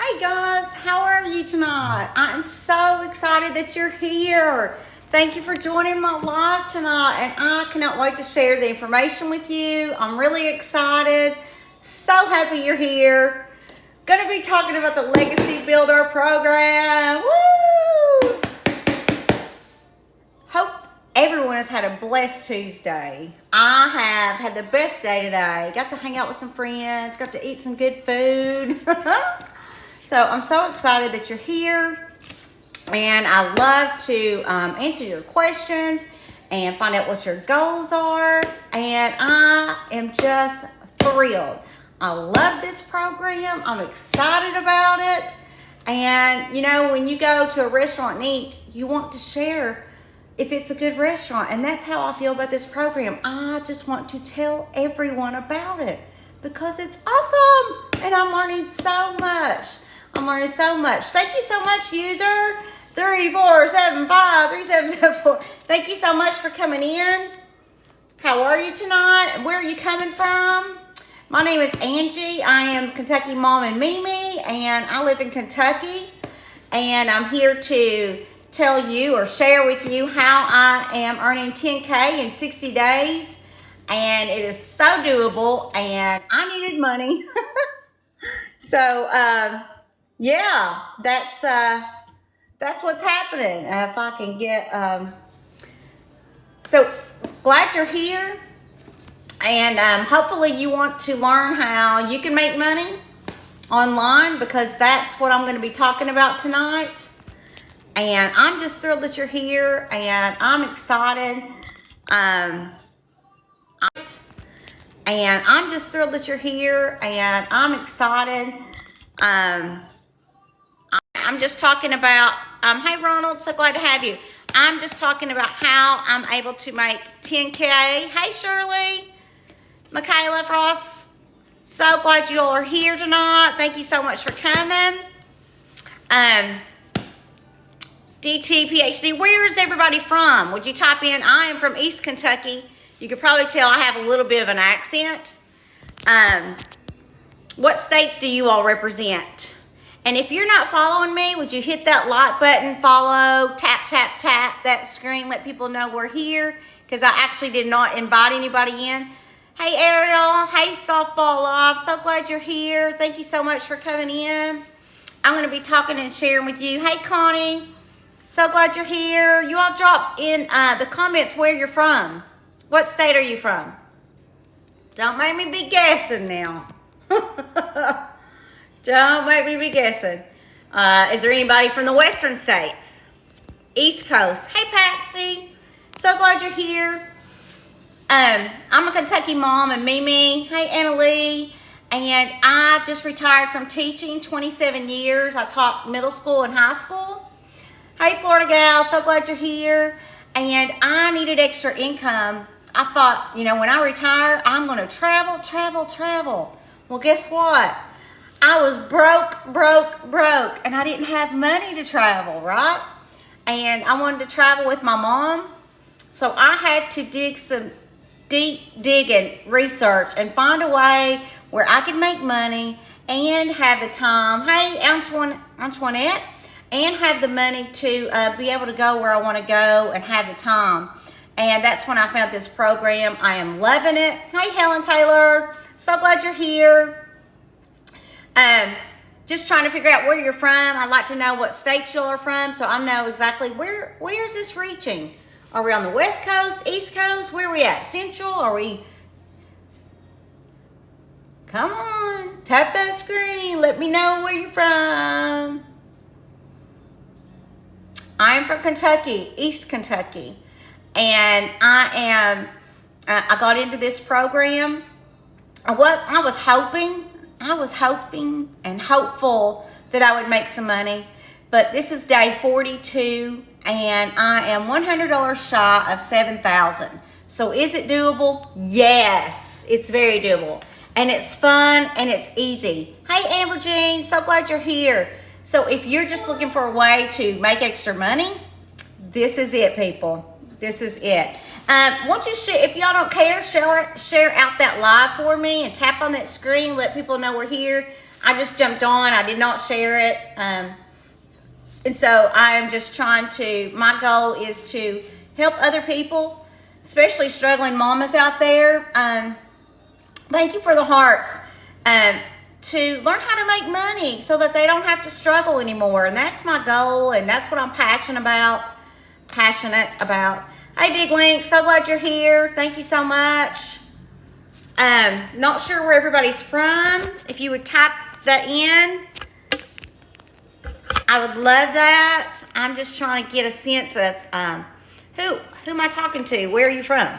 Hey guys, how are you tonight? I'm so excited that you're here. Thank you for joining my live tonight, and I cannot wait to share the information with you. I'm really excited. So happy you're here. Gonna be talking about the Legacy Builder program. Woo! Hope everyone has had a blessed Tuesday. I have had the best day today. Got to hang out with some friends, got to eat some good food. So I'm so excited that you're here, and I love to answer your questions and find out what your goals are, and I am just thrilled. I love this program. I'm excited about it, and you know, when you go to a restaurant and eat, you want to share if it's a good restaurant, and that's how I feel about this program. I just want to tell everyone about it because it's awesome, and I'm learning so much. Thank you so much, user 34753774. Thank you so much for coming in. How are you tonight? Where are you coming from? My name is Angie. I am Kentucky Mom and Mimi, and I live in Kentucky. And I'm here to tell you or share with you how I am earning 10K in 60 days. And it is so doable, and I needed money. So, yeah, that's what's happening. If I can get, so glad you're here, and hopefully you want to learn how you can make money online, because that's what I'm going to be talking about tonight. And I'm just thrilled that you're here, and I'm excited. And I'm just thrilled that you're here, and I'm excited. I'm just talking about, hey Ronald, so glad to have you. I'm just talking about how I'm able to make 10K. Hey Shirley, Michaela Frost, so glad you all are here tonight. Thank you so much for coming. DT PhD, where is everybody from? Would you type in, I am from East Kentucky. You could probably tell I have a little bit of an accent. What states do you all represent? And if you're not following me, would you hit that like button, follow, tap, tap, tap that screen, let people know we're here, because I actually did not invite anybody in. Hey Ariel, hey Softball Live, so glad you're here. Thank you so much for coming in. I'm going to be talking and sharing with you. Hey Connie, so glad you're here. You all drop in the comments where you're from. What state are you from? Don't make me be guessing now. Don't make me be guessing. Is there anybody from the western states? East Coast. Hey, Patsy. So glad you're here. I'm a Kentucky Mom and Mimi. Hey, Anna Lee. And I just retired from teaching 27 years. I taught middle school and high school. Hey, Florida gal. So glad you're here. And I needed extra income. I thought, you know, when I retire, I'm going to travel. Well, guess what? I was broke, and I didn't have money to travel, right? And I wanted to travel with my mom, so I had to dig some deep digging research and find a way where I could make money and have the time, hey, Antoinette, and have the money to be able to go where I want to go and have the time. And that's when I found this program. I am loving it. Hey, Helen Taylor, so glad you're here. Just trying to figure out where you're from. I'd like to know what states you are from, so I know exactly where is this reaching. Are we on the West Coast, East Coast? Where are we at? Central? Are we? Come on, tap that screen. Let me know where you're from. I am from Kentucky, East Kentucky, and I got into this program. I was hoping and hopeful that I would make some money, but this is day 42, and I am $100 shy of 7,000. So is it doable? Yes, it's very doable, and it's fun and it's easy. Hey Amber Jean, so glad you're here. So if you're just looking for a way to make extra money, this is it, people. This is it. Won't you share, if y'all don't care, share out that live for me and tap on that screen, let people know we're here. I just jumped on. I did not share it. And so I am just trying to, my goal is to help other people, especially struggling mamas out there. Thank you for the hearts. To learn how to make money so that they don't have to struggle anymore. And that's my goal, and that's what I'm passionate about. Hey, Big Link, so glad you're here. Thank you so much. Not sure where everybody's from. If you would type that in, I would love that. I'm just trying to get a sense of who am I talking to? Where are you from?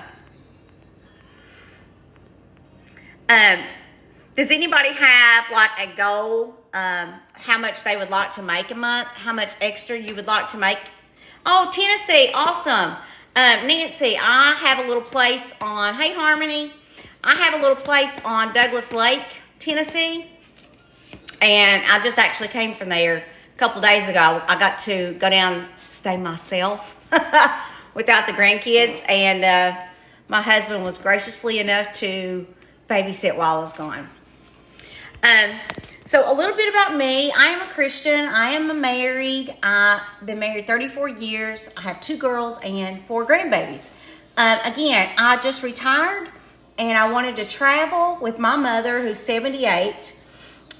Does anybody have like a goal? How much they would like to make a month? How much extra you would like to make? Oh, Tennessee, awesome. Nancy, I have a little place on, hey Harmony, I have a little place on Douglas Lake, Tennessee. And I just actually came from there a couple days ago. I got to go down, stay myself without the grandkids. And my husband was graciously enough to babysit while I was gone. So a little bit about me. I am a Christian. I am married. I've been married 34 years. I have 2 girls and 4 grandbabies. Again, I just retired and I wanted to travel with my mother who's 78,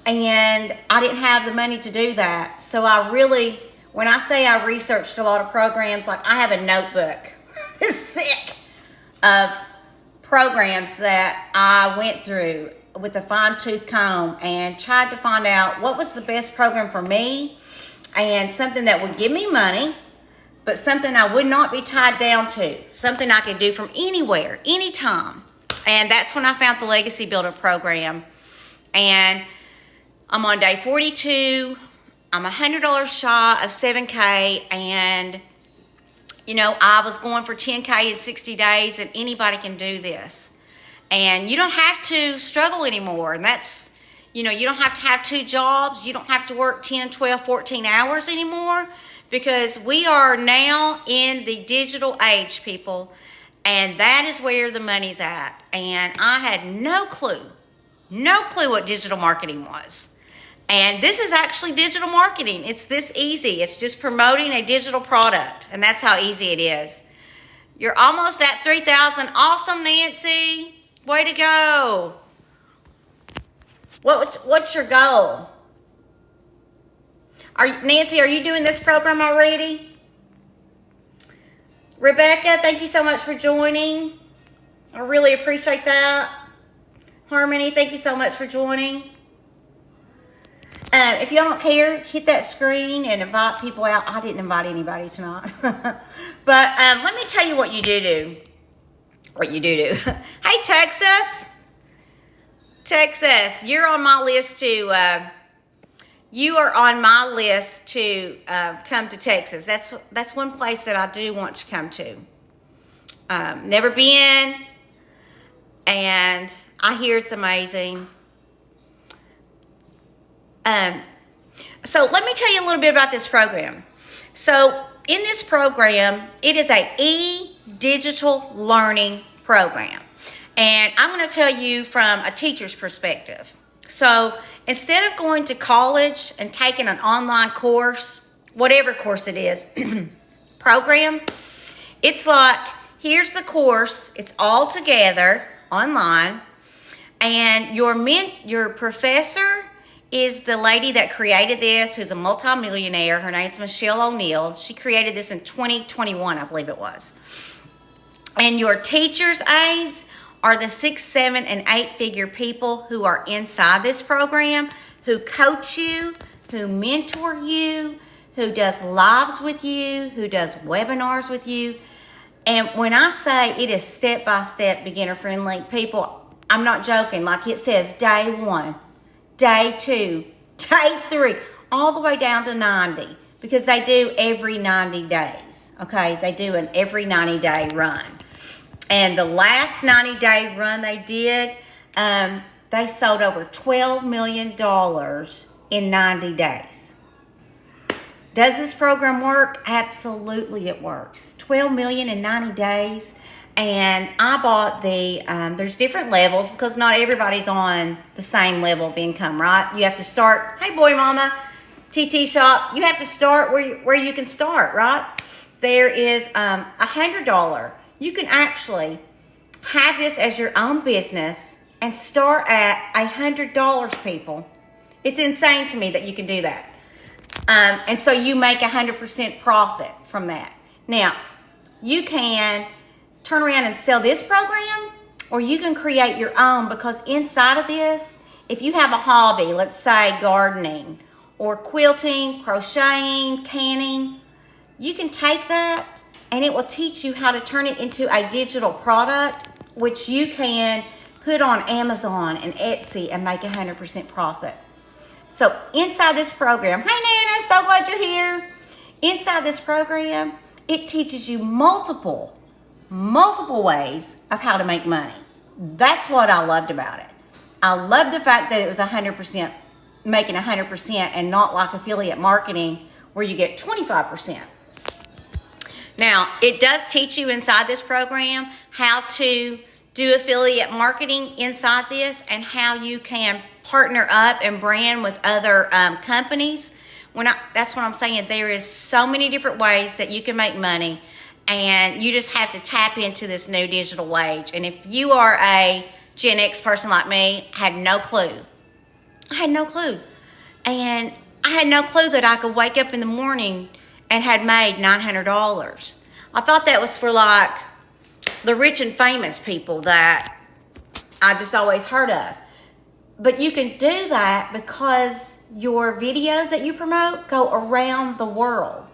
and I didn't have the money to do that. So I really, when I say I researched a lot of programs, like I have a notebook this thick of programs that I went through with a fine-tooth comb and tried to find out what was the best program for me and something that would give me money, but something I would not be tied down to, something I could do from anywhere, anytime. And that's when I found the Legacy Builder program. And I'm on day 42. I'm $100 shy of 7K, and you know, I was going for 10K in 60 days, and anybody can do this. And you don't have to struggle anymore. And that's, you know, you don't have to have 2 jobs. You don't have to work 10, 12, 14 hours anymore, because we are now in the digital age, people. And that is where the money's at. And I had no clue what digital marketing was. And this is actually digital marketing. It's this easy. It's just promoting a digital product. And that's how easy it is. You're almost at 3,000. Awesome, Nancy. Way to go. What's your goal? Nancy, are you doing this program already? Rebecca, thank you so much for joining. I really appreciate that. Harmony, thank you so much for joining. If you don't care, hit that screen and invite people out. I didn't invite anybody tonight. But let me tell you what you do. Hey, Texas. Texas, you're on my list to... You are on my list to come to Texas. That's one place that I do want to come to. Never been, and I hear it's amazing. So let me tell you a little bit about this program. So in this program, it is a digital learning program. And I'm going to tell you from a teacher's perspective. So instead of going to college and taking an online course, whatever course it is, program, it's like, here's the course, it's all together online, and your professor is the lady that created this, who's a multimillionaire. Her name's Michelle O'Neill. She created this in 2021, I believe it was. And your teacher's aides are the 6, 7, and 8-figure people who are inside this program, who coach you, who mentor you, who does lives with you, who does webinars with you. And when I say it is step-by-step beginner-friendly, people, I'm not joking. Like it says day 1, day 2, day 3, all the way down to 90, because they do every 90 days, okay? They do an every 90-day run. And the last 90-day run they did, they sold over $12 million in 90 days. Does this program work? Absolutely it works. $12 million in 90 days. And I bought the, there's different levels because not everybody's on the same level of income, right? You have to start, hey boy mama, TT shop, you have to start where you can start, right? There is $100. You can actually have this as your own business and start at $100, people. It's insane to me that you can do that. And so you make 100% profit from that. Now, you can turn around and sell this program, or you can create your own, because inside of this, if you have a hobby, let's say gardening or quilting, crocheting, canning, you can take that and it will teach you how to turn it into a digital product, which you can put on Amazon and Etsy and make 100% profit. So inside this program, hey Nana, so glad you're here. Inside this program, it teaches you multiple ways of how to make money. That's what I loved about it. I love the fact that it was 100%, making 100%, and not like affiliate marketing where you get 25%. Now, it does teach you inside this program how to do affiliate marketing inside this, and how you can partner up and brand with other companies. That's what I'm saying. There is so many different ways that you can make money, and you just have to tap into this new digital age. And if you are a Gen X person like me, I had no clue. I had no clue. And I had no clue that I could wake up in the morning and had made $900. I thought that was for like the rich and famous people that I just always heard of. But you can do that because your videos that you promote go around the world.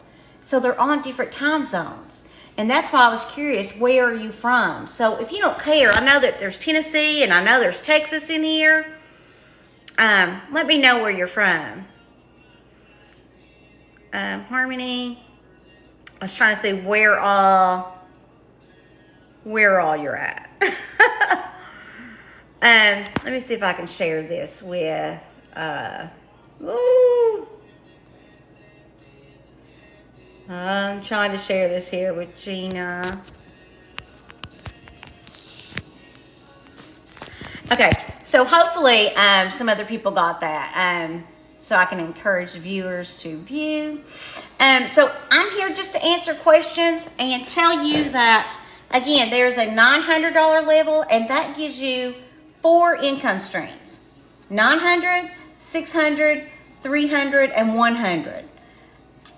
So they're on different time zones. And that's why I was curious, where are you from? So if you don't care, I know that there's Tennessee and I know there's Texas in here. Let me know where you're from. Harmony. I was trying to see where all you're at. Let me see if I can share this with, I'm trying to share this here with Gina. Okay, so hopefully some other people got that, so I can encourage viewers to view. So I'm here just to answer questions and tell you that, again, there's a $900 level, and that gives you 4 income streams: 900, 600, 300, and 100.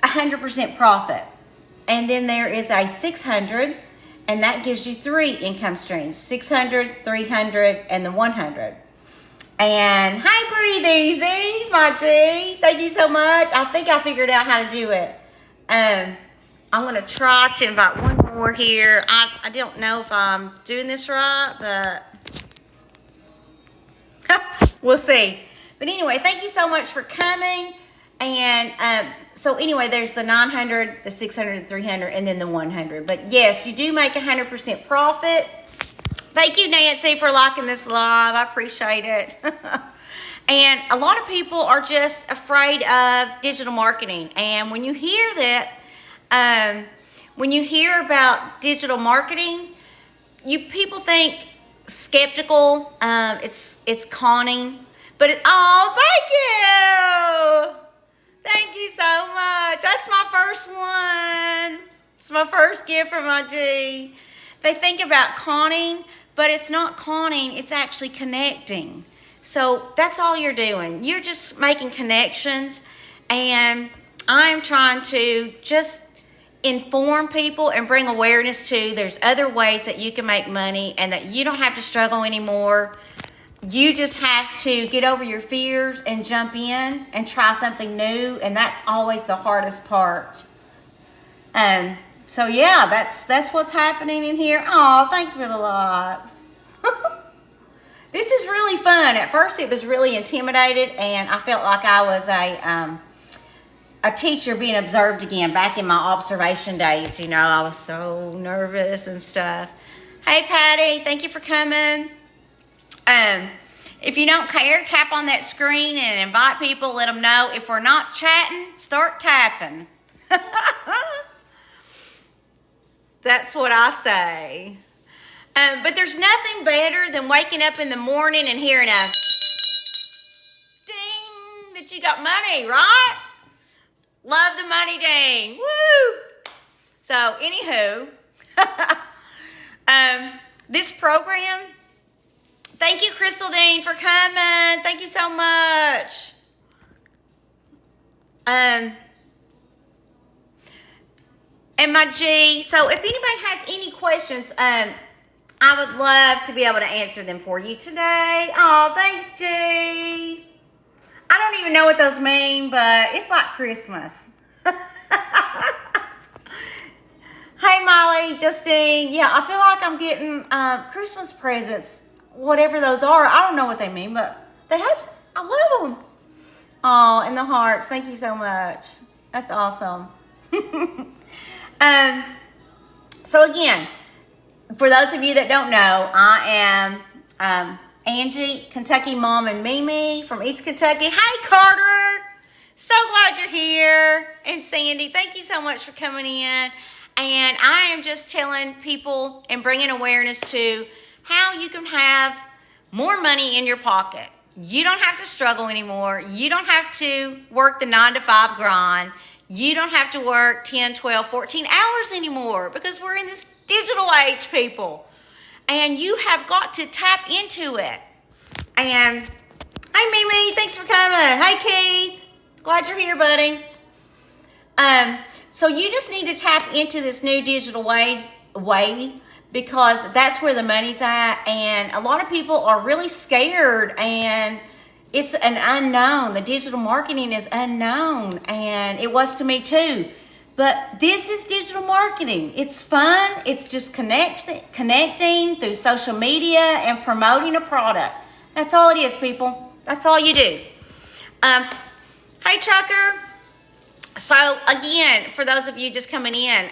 100% profit. And then there is a 600, and that gives you 3 income streams: 600, 300, and the 100. And hey, Breathe Easy, my G, thank you so much. I think I figured out how to do it. I'm going to try to invite one more here. I don't know if I'm doing this right, but we'll see. But anyway, thank you so much for coming. And so anyway, there's the 900, the 600, the 300, and then the 100. But yes, you do make 100% profit. Thank you, Nancy, for liking this live. I appreciate it. And a lot of people are just afraid of digital marketing. And when you hear that, when you hear about digital marketing, people think skeptical. It's conning. But oh, thank you. Thank you so much. That's my first one. It's my first gift from my G. They think about conning, but it's not conning. It's actually connecting. So that's all you're doing. You're just making connections. And I'm trying to just inform people and bring awareness to there's other ways that you can make money and that you don't have to struggle anymore. You just have to get over your fears and jump in and try something new, and that's always the hardest part. So yeah, that's what's happening in here. Oh, thanks for the likes. This is really fun. At first, it was really intimidated, and I felt like I was a teacher being observed again. Back in my observation days, I was so nervous and stuff. Hey, Patty, thank you for coming. If you don't care, tap on that screen and invite people. Let them know. If we're not chatting, start tapping. That's what I say. But there's nothing better than waking up in the morning and hearing a ding that you got money, right? Love the money ding. Woo! So, anywho, this program, thank you, Crystal Dean, for coming. Thank you so much. And my G, so if anybody has any questions, I would love to be able to answer them for you today. Oh, thanks, G. I don't even know what those mean, but it's like Christmas. Hey, Molly, Justine. Yeah, I feel like I'm getting Christmas presents, whatever those are. I don't know what they mean, but I love them. Oh, and the hearts. Thank you so much. That's awesome. So again, for those of you that don't know, I am Angie, Kentucky Mom and Mimi from East Kentucky. Hey, Carter. So glad you're here. And Sandy, thank you so much for coming in. And I am just telling people and bringing awareness to how you can have more money in your pocket. You don't have to struggle anymore. You don't have to work the 9-to-5 grind. You don't have to work 10, 12, 14 hours anymore because we're in this digital age, people. And you have got to tap into it. And hey, Mimi, thanks for coming. Hey, Keith. Glad you're here, buddy. So you just need to tap into this new digital way because that's where the money's at. And a lot of people are really scared and it's an unknown. The digital marketing is unknown, and it was to me too. But this is digital marketing. It's fun. It's just connecting through social media and promoting a product. That's all it is, people. That's all you do. Hey, Chucker. So again, for those of you just coming in,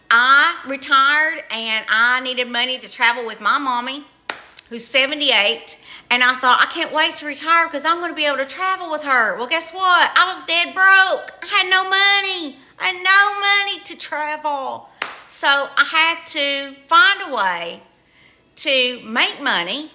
I retired and I needed money to travel with my mommy, who's 78. And I thought, I can't wait to retire because I'm going to be able to travel with her. Well, guess what? I was dead broke. I had no money. I had no money to travel. So I had to find a way to make money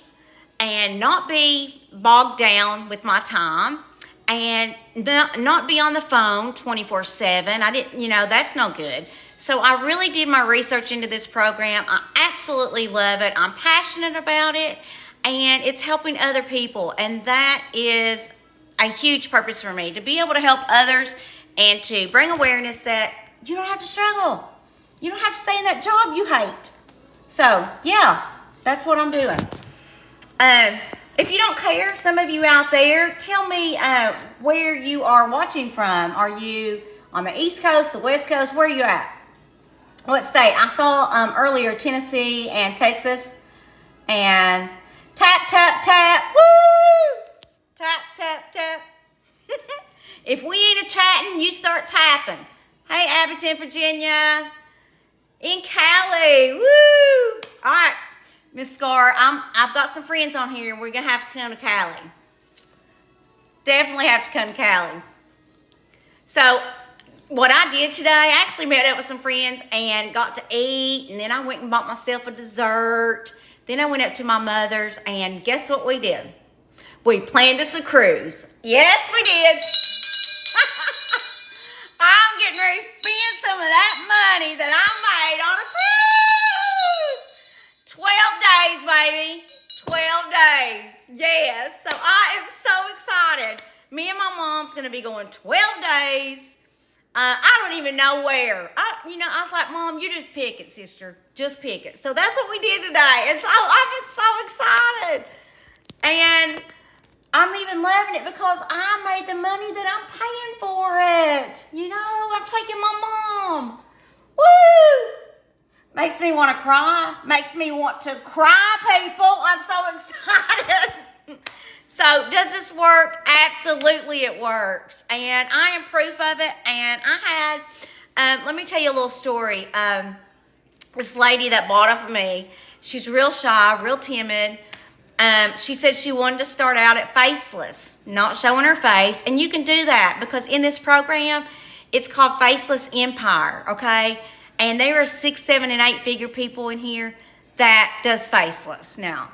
and not be bogged down with my time and not be on the phone 24/7. I didn't, that's no good. So I really did my research into this program. I absolutely love it. I'm passionate about it. And it's helping other people. And that is a huge purpose for me, to be able to help others and to bring awareness that you don't have to struggle. You don't have to stay in that job you hate. So, yeah, that's what I'm doing. If you don't care, some of you out there, tell me where you are watching from. Are you on the East Coast, the West Coast? Where are you at? What state? I saw earlier Tennessee and Texas. And tap, tap, tap. Woo! Tap, tap, tap. If we ain't a-chatting, you start tapping. Hey, Abington, Virginia. In Cali. Woo! All right, Miss Scar, I've got some friends on here. We're going to have to come to Cali. Definitely have to come to Cali. So, what I did today, I actually met up with some friends and got to eat. And then I went and bought myself a dessert. Then I went up to my mother's, and guess what we did? We planned us a cruise. Yes, we did. I'm getting ready to spend some of that money that I made on a cruise. 12 days, baby. 12 days. Yes. So I am so excited. Me and my mom's going to be going 12 days. I don't even know where. I was like, Mom, you just pick it, sister. Just pick it. So that's what we did today. And so I've been so excited. And I'm even loving it because I made the money that I'm paying for it. I'm taking my mom. Woo! Makes me want to cry. Makes me want to cry, people. I'm so excited. So does this work? Absolutely it works. And I am proof of it. And I had, let me tell you a little story. This lady that bought off of me, she's real shy, real timid. She said she wanted to start out at faceless, not showing her face. And you can do that because in this program, it's called Faceless Empire, okay? And there are 6, 7, and 8 figure people in here. that does faceless. Now,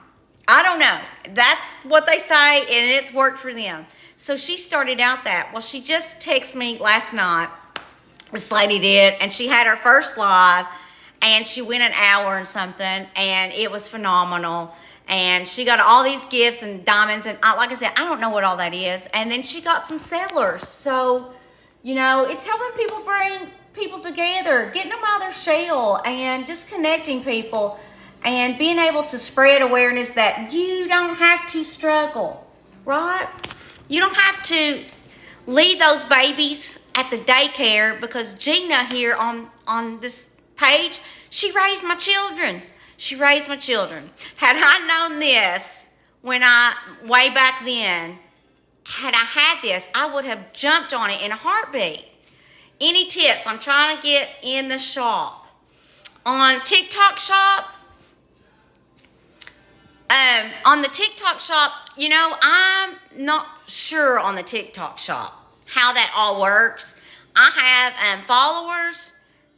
I don't know. That's what they say, and it's worked for them. So she started out that. Well, she just texted me last night. This lady did, and she had her first live, and she went an hour and something, and it was phenomenal. And she got all these gifts and diamonds, and like I said, I don't know what all that is. And then she got some sellers. So, you know, it's helping people bring people together, getting them out of their shell, and just connecting people, and being able to spread awareness that you don't have to struggle, right? You don't have to leave those babies at the daycare, because Gina here on this page, she raised my children. She raised my children. Had I known this way back then, had I had this, I would have jumped on it in a heartbeat. Any tips? I'm trying to get in the shop. On TikTok shop, on the TikTok shop, you know, I'm not sure on the TikTok shop how that all works. I have followers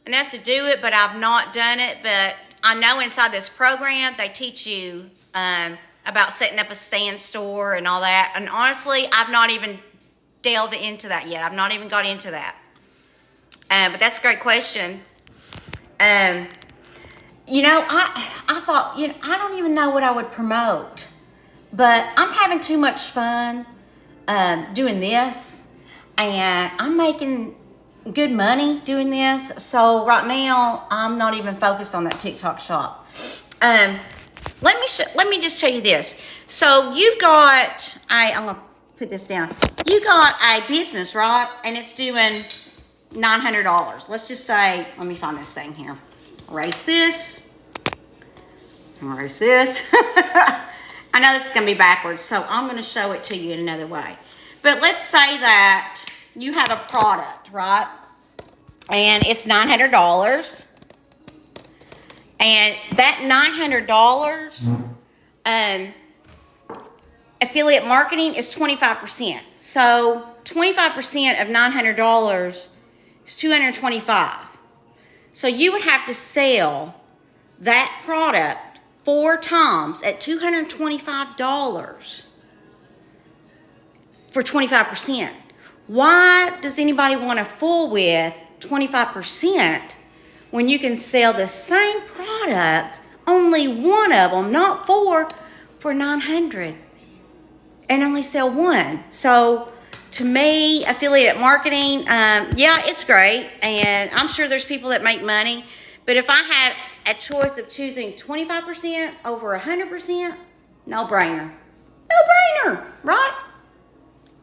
enough to do it, but I've not done it. But I know inside this program, they teach you about setting up a stand store and all that. And honestly, I've not even delved into that yet. I've not even got into that. But that's a great question. You know, I thought, you know, I don't even know what I would promote. But I'm having too much fun doing this. And I'm making good money doing this. So right now, I'm not even focused on that TikTok shop. Let me just tell you this. So you've got, I'm going to put this down. You got a business, right? And it's doing $900. Let's just say, let me find this thing here. Erase this. Erase this. I know this is going to be backwards, so I'm going to show it to you in another way. But let's say that you have a product, right? And it's $900. And that $900, affiliate marketing is 25%. So 25% of $900 is $225. So you would have to sell that product 4 times at $225 for 25%. Why does anybody want to fool with 25% when you can sell the same product, only one of them, not 4, for $900 and only sell 1? So to me, affiliate marketing, yeah, it's great, and I'm sure there's people that make money, but if I had a choice of choosing 25% over 100%, no-brainer. No-brainer, right?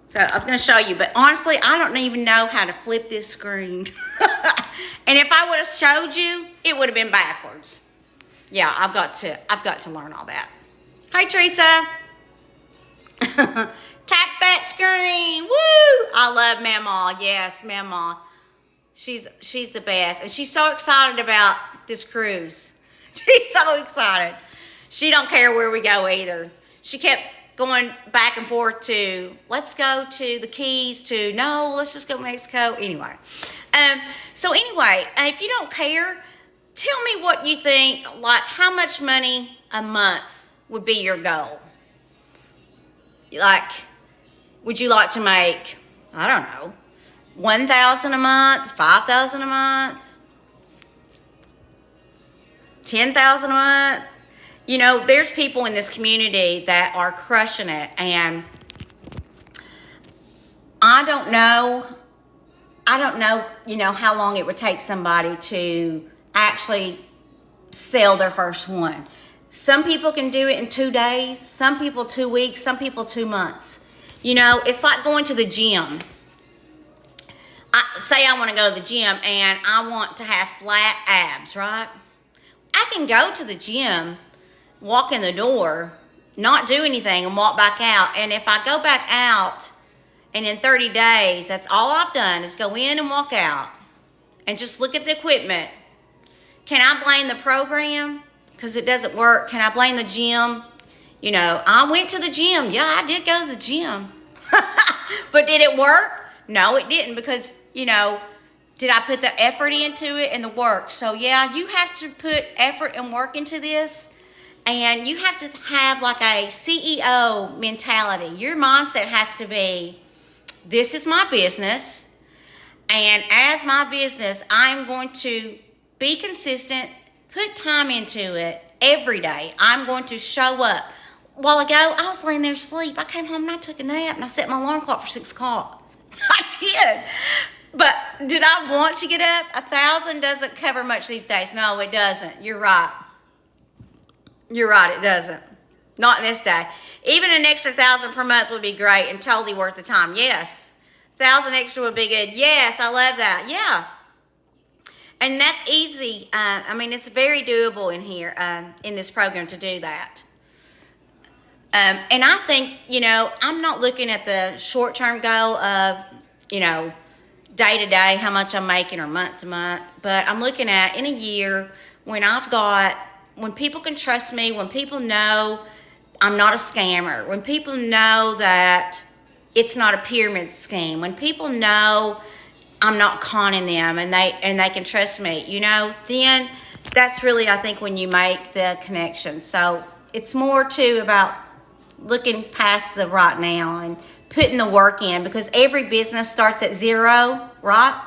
So I was going to show you, but honestly, I don't even know how to flip this screen. And if I would have showed you, it would have been backwards. Yeah, I've got to learn all that. Hi, Teresa. Tap that screen. Woo! I love Mama. Yes, Mama. She's the best, and she's so excited about this cruise. She's so excited. She don't care where we go either. She kept going back and forth to, let's go to the Keys, to, no, let's just go to Mexico. Anyway. So anyway, if you don't care, tell me what you think, like how much money a month would be your goal? Like, would you like to make, I don't know, $1,000 a month, $5,000 a month, $10,000 a month? You know, there's people in this community that are crushing it, and I don't know, you know, how long it would take somebody to actually sell their first one. Some people can do it in 2 days, some people 2 weeks, some people 2 months. You know, it's like going to the gym. Say I want to go to the gym and I want to have flat abs, right? I can go to the gym, walk in the door, not do anything, and walk back out. And if I go back out, and in 30 days, that's all I've done is go in and walk out and just look at the equipment. Can I blame the program because it doesn't work? Can I blame the gym? You know, I went to the gym. Yeah, I did go to the gym. But did it work? No, it didn't, because, you know, did I put the effort into it and the work? So, yeah, you have to put effort and work into this. And you have to have like a CEO mentality. Your mindset has to be, this is my business. And as my business, I'm going to be consistent, put time into it every day. I'm going to show up. A while ago, I was laying there asleep. I came home and I took a nap and I set my alarm clock for 6 o'clock. I did. But did I want to get up? 1,000 doesn't cover much these days. No, it doesn't. You're right. You're right, it doesn't. Not in this day. Even an extra 1,000 per month would be great and totally worth the time. Yes. 1,000 extra would be good. Yes, I love that. Yeah. And that's easy. I mean, it's very doable in here, in this program to do that. And I think, I'm not looking at the short-term goal of, day to day, how much I'm making, or month to month, but I'm looking at in a year when people can trust me, when people know I'm not a scammer, when people know that it's not a pyramid scheme, when people know I'm not conning them and they can trust me, then that's really, I think, when you make the connection. So it's more too about looking past the right now and putting the work in, because every business starts at zero, right?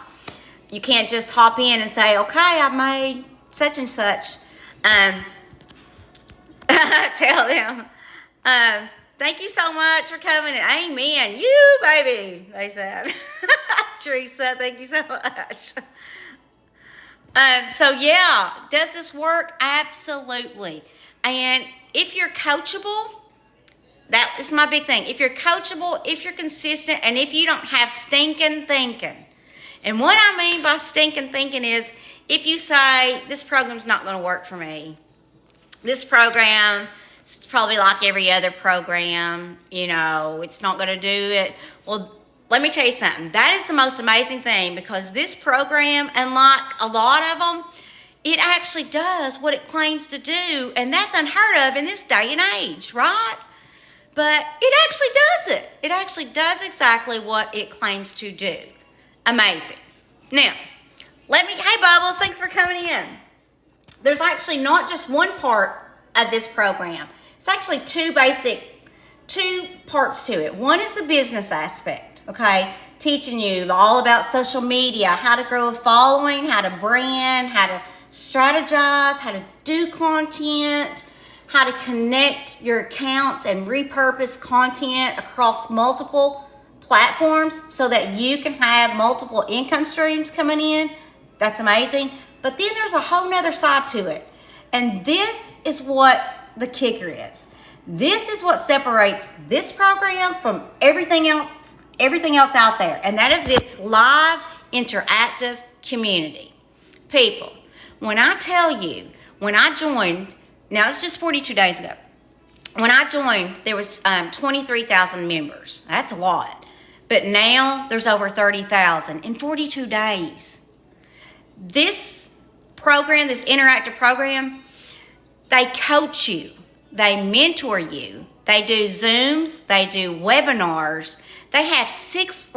You can't just hop in and say, okay, I made such and such. Tell them, thank you so much for coming. Amen. You, baby, they said. Teresa, thank you so much. So yeah, does this work? Absolutely. And if you're coachable, that is my big thing. If you're coachable, if you're consistent, and if you don't have stinking thinking. And what I mean by stinking thinking is, if you say, this program's not going to work for me. This program is probably like every other program, it's not going to do it. Well, let me tell you something. That is the most amazing thing, because this program, unlike a lot of them, it actually does what it claims to do. And that's unheard of in this day and age, right? But it actually does it. It actually does exactly what it claims to do. Amazing. Now, hey Bubbles, thanks for coming in. There's actually not just one part of this program. It's actually two parts to it. One is the business aspect, okay? Teaching you all about social media, how to grow a following, how to brand, how to strategize, how to do content, how to connect your accounts and repurpose content across multiple platforms so that you can have multiple income streams coming in. That's amazing. But then there's a whole nother side to it. And this is what the kicker is. This is what separates this program from everything else out there. And that is its live, interactive community. People, when I tell you, when I joined, now it's just 42 days ago. When I joined, there was 23,000 members. That's a lot. But now there's over 30,000 in 42 days. This program, this interactive program, they coach you. They mentor you. They do Zooms. They do webinars. They have six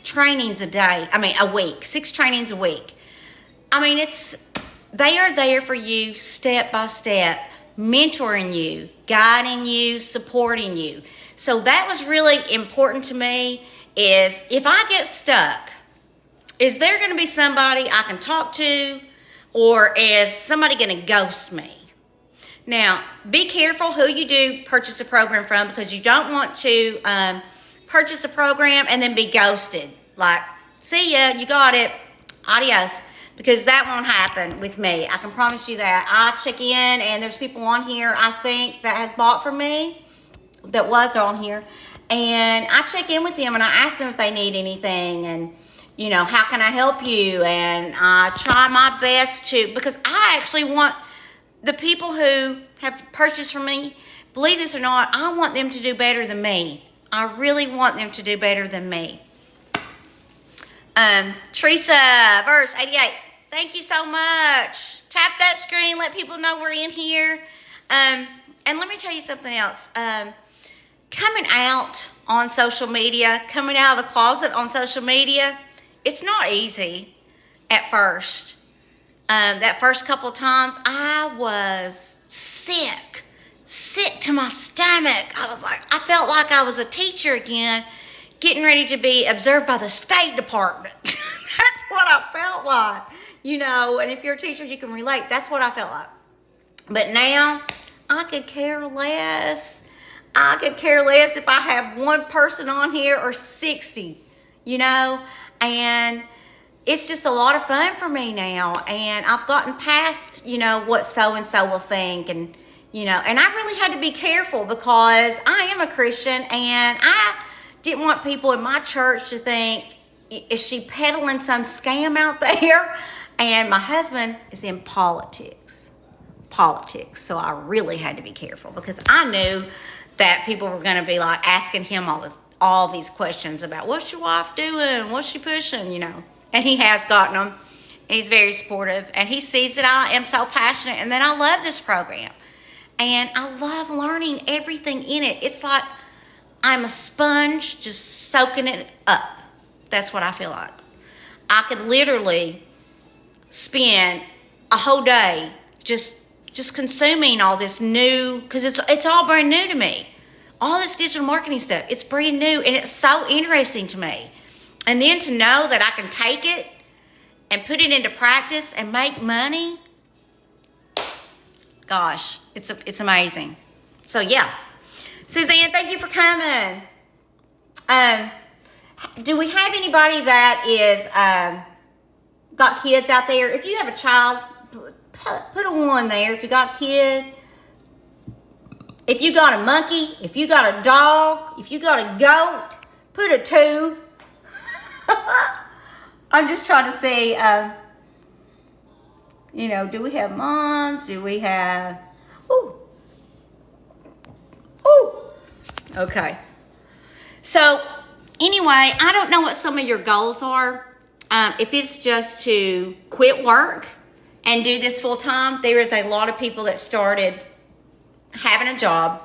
trainings a week. 6 trainings a week. They are there for you step by step, mentoring you, guiding you, supporting you. So that was really important to me, is if I get stuck, is there going to be somebody I can talk to, or is somebody going to ghost me? Now, be careful who you do purchase a program from, because you don't want to purchase a program and then be ghosted. Like, see ya, you got it, adios. Because that won't happen with me. I can promise you that. I check in, and there's people on here, I think, that has bought from me, that was on here. And I check in with them, and I ask them if they need anything, and, how can I help you? And I try my best to, because I actually want the people who have purchased from me, believe this or not, I want them to do better than me. I really want them to do better than me. Teresa, verse 88. Thank you so much. Tap that screen, let people know we're in here. And let me tell you something else. Coming out on social media, coming out of the closet on social media, it's not easy at first. That first couple of times, I was sick to my stomach. I felt like I was a teacher again, getting ready to be observed by the State Department. That's what I felt like, and if you're a teacher, you can relate. That's what I felt like. But now, I could care less. I could care less if I have one person on here or 60, and it's just a lot of fun for me now. And I've gotten past, what so-and-so will think, and I really had to be careful because I am a Christian, and I didn't want people in my church to think, is she peddling some scam out there? And my husband is in politics. So I really had to be careful because I knew that people were going to be like asking him all these questions about what's your wife doing, what's she pushing, and he has gotten them. And he's very supportive, and he sees that I am so passionate and that I love this program, and I love learning everything in it. It's like I'm a sponge just soaking it up. That's what I feel like. I could literally spend a whole day just consuming all this new, because it's all brand new to me. All this digital marketing stuff, it's brand new, and it's so interesting to me. And then to know that I can take it and put it into practice and make money, gosh, it's amazing. So yeah, Suzanne, thank you for coming. Do we have anybody that is got kids out there? If you have a child, put a 1 there. If you got a kid, if you got a monkey, if you got a dog, if you got a goat, put a 2. I'm just trying to say, do we have moms? Do we have, ooh, okay. So anyway, I don't know what some of your goals are. If it's just to quit work and do this full time, there is a lot of people that started having a job.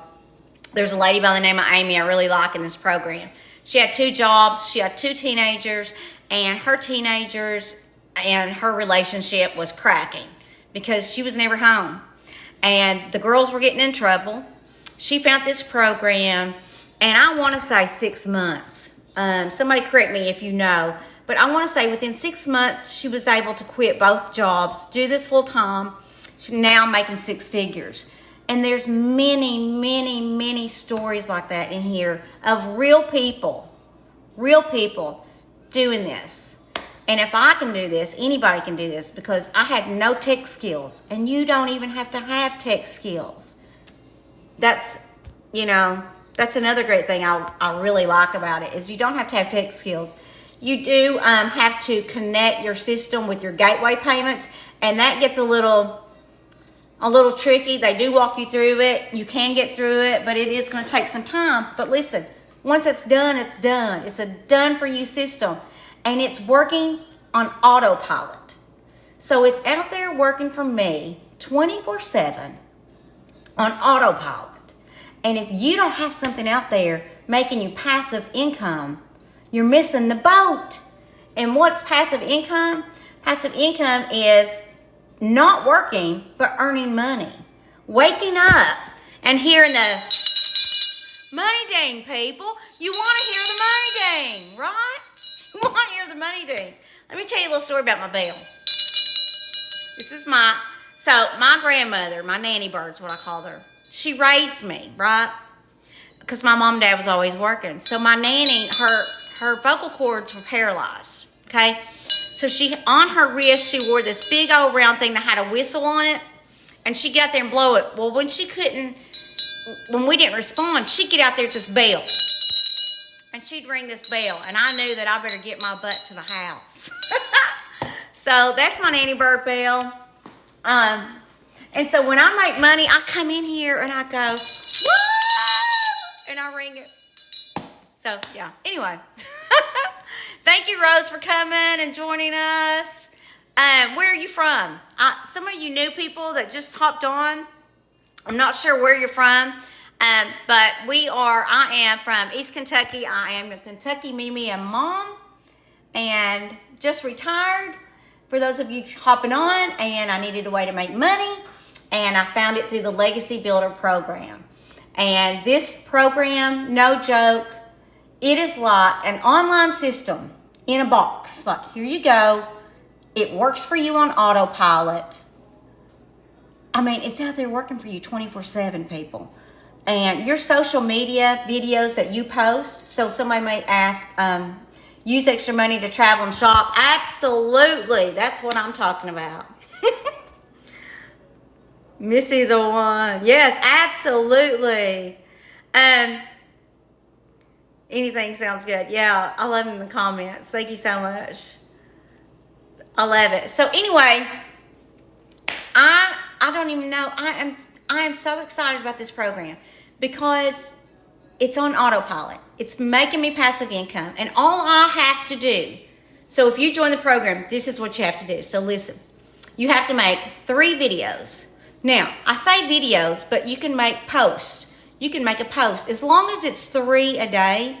There's a lady by the name of Amy I really like in this program. She had 2 jobs. She had 2 teenagers, and her teenagers and her relationship was cracking because she was never home. And the girls were getting in trouble. She found this program, and I want to say 6 months. Somebody correct me if you know. But I want to say within 6 months, she was able to quit both jobs, do this full time. She's now making 6 figures. And there's many, many, many stories like that in here of real people doing this. And if I can do this, anybody can do this, because I had no tech skills, and you don't even have to have tech skills. That's another great thing I really like about it, is you don't have to have tech skills. You do have to connect your system with your gateway payments, and that gets a little tricky. They do walk you through it. You can get through it, but it is going to take some time. But listen, once it's done, it's done. It's a done for you system, and it's working on autopilot. So it's out there working for me 24/7 on autopilot. And if you don't have something out there making you passive income, you're missing the boat. And what's passive income? Passive income is not working, but earning money. Waking up and hearing the money ding, people. You want to hear the money ding, right? You want to hear the money ding. Let me tell you a little story about my bell. This is my grandmother, my nanny bird's what I called her. She raised me, right? Because my mom and dad was always working. So my nanny, her vocal cords were paralyzed, okay? So on her wrist, she wore this big old round thing that had a whistle on it, and she'd get out there and blow it. Well, when we didn't respond, she'd get out there with this bell, and she'd ring this bell, and I knew that I better get my butt to the house. So that's my nanny bird bell. And so when I make money, I come in here and I go, woo! And I ring it. So, yeah. Anyway. Thank you, Rose, for coming and joining us. Where are you from? Some of you new people that just hopped on, I'm not sure where you're from, but I am from East Kentucky. I am a Kentucky Mimi and mom, and just retired, for those of you hopping on, and I needed a way to make money, and I found it through the Legacy Builder program. And this program, no joke, it is like an online system in a box. Like, here you go. It works for you on autopilot. I mean, it's out there working for you 24/7, people. And your social media videos that you post, so somebody may ask, use extra money to travel and shop. Absolutely. That's what I'm talking about. Missy's a one. Yes, absolutely. Anything sounds good. Yeah, I love them in the comments. Thank you so much. I love it. So anyway, I don't even know. I am so excited about this program because it's on autopilot. It's making me passive income, and all I have to do. So if you join the program, this is what you have to do. So listen, you have to make 3 videos. Now, I say videos, but you can make posts. You can make a post as long as it's 3 a day,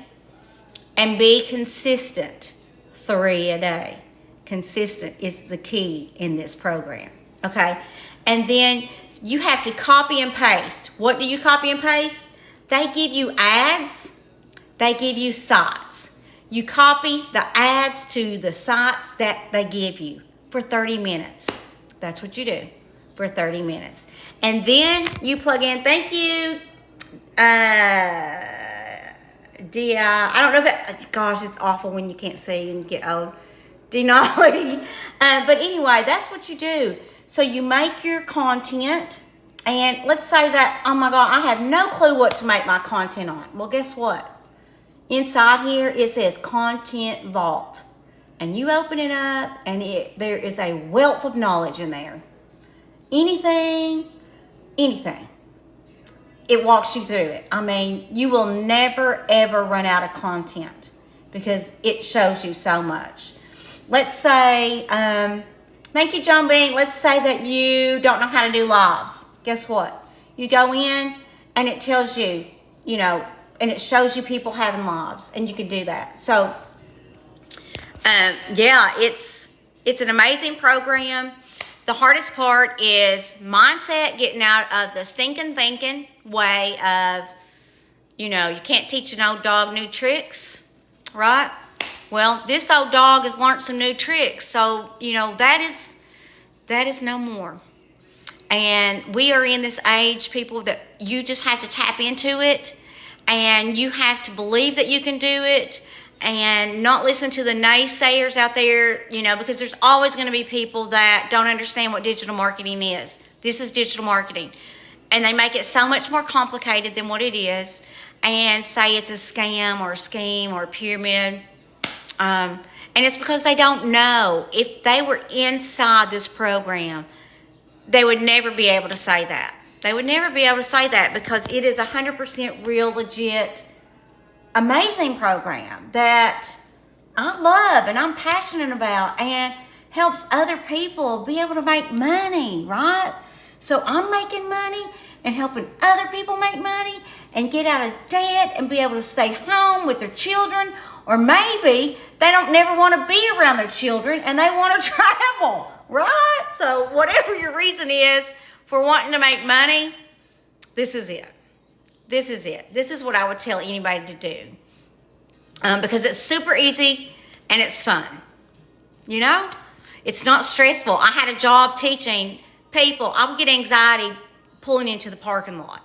and be consistent. 3 a day. Consistent is the key in this program. Okay? And then you have to copy and paste. What do you copy and paste? They give you ads. They give you sites. You copy the ads to the sites that they give you for 30 minutes. That's what you do for 30 minutes. And then you plug in, thank you, DI. I don't know if it, gosh, it's awful when you can't see and get old. Denali. But anyway, that's what you do. So you make your content, and let's say that, oh my God, I have no clue what to make my content on. Well, guess what? Inside here, it says Content Vault. And you open it up, and there is a wealth of knowledge in there. Anything. It walks you through it. I mean, you will never, ever run out of content because it shows you so much. Let's say, thank you, John Bean. Let's say that you don't know how to do lives. Guess what? You go in and it tells you, you know, and it shows you people having lives, and you can do that. So, yeah, it's an amazing program. The hardest part is mindset, getting out of the stinking thinking way of, you know, you can't teach an old dog new tricks, right? Well, this old dog has learned some new tricks. So, you know, that is no more. And we are in this age, people, that you just have to tap into it, and you have to believe that you can do it, and not listen to the naysayers out there, you know, because there's always going to be people that don't understand what digital marketing is. This is digital marketing. And they make it so much more complicated than what it is, and say it's a scam or a scheme or a pyramid. And it's because they don't know. If they were inside this program, they would never be able to say that. They would never be able to say that because it is 100% real, legit, amazing program that I love and I'm passionate about, and helps other people be able to make money, right? So I'm making money and helping other people make money and get out of debt and be able to stay home with their children. Or maybe they don't never want to be around their children and they want to travel, right? So whatever your reason is for wanting to make money, this is it. This is it. This is what I would tell anybody to do. Because it's super easy and it's fun. You know? It's not stressful. I had a job teaching people. I would get anxiety pulling into the parking lot.